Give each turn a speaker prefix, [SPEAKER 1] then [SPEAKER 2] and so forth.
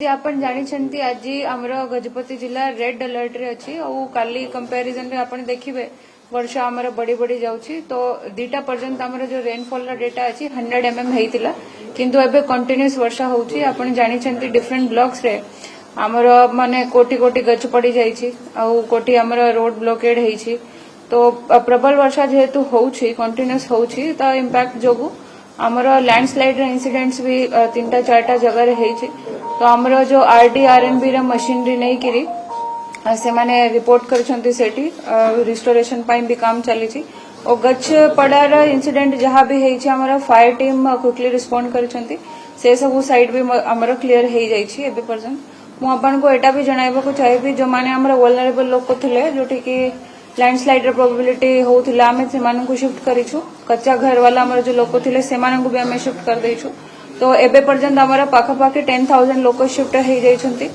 [SPEAKER 1] आपण जानी आज आमर गजपति जिला रेड अलर्ट रे अच्छी और काली कंपैरिजन रे आपण देखिबे वर्षा आमर बढ़ी बढ़ी जाउची तो 2टा पर्यंत आमर जो रेनफॉल डेटा अच्छी 100 mm हेतिला किंतु एबे कंटिन्यूस वर्षा होउची आपण जानी डिफरेंट ब्लॉक्स रे आमर माने कोटी कोटी गछ पड़ी जाइछि और कोटी आमर रोड ब्लॉकेड हेछि तो प्रबल वर्षा जेहेतु होउची कंटिन्यूस होउची तो इंपैक्ट जोगु आमर लैंडस्लाइड इंसिडेंट्स भी 3टा 4टा जगह रे हेछि तो आमर जो आरडी आरएनबी रे मशीनरी नहीं किरी से माने रिपोर्ट करछंती सेठी रिस्टोरेशन पाई भी काम चली और गछ पड़ार इंसिडेंट जहाँ भी हेछि आमर फायर टीम क्विकली रिस्पोंड करछंती से सब साइड भी आमर क्लियर हे जाइछि एबे पर्यंत मु आपन को एटा भी जणाइबा को चाहेबी जो माने आमर वल्नरेबल लोक थिले जोठी कि लैंडस्लाइड र प्रोबेबिलिटी होउथिला आमे से मानन को शिफ्ट करिछु कच्चा घर वाला आमर जो लोक थिले से मानन को भी आमे शिफ्ट कर दैछु तो एबे पर्यंत आमर पाखा पाखी 10,000 लोक शिफ्ट हे जाइछंती।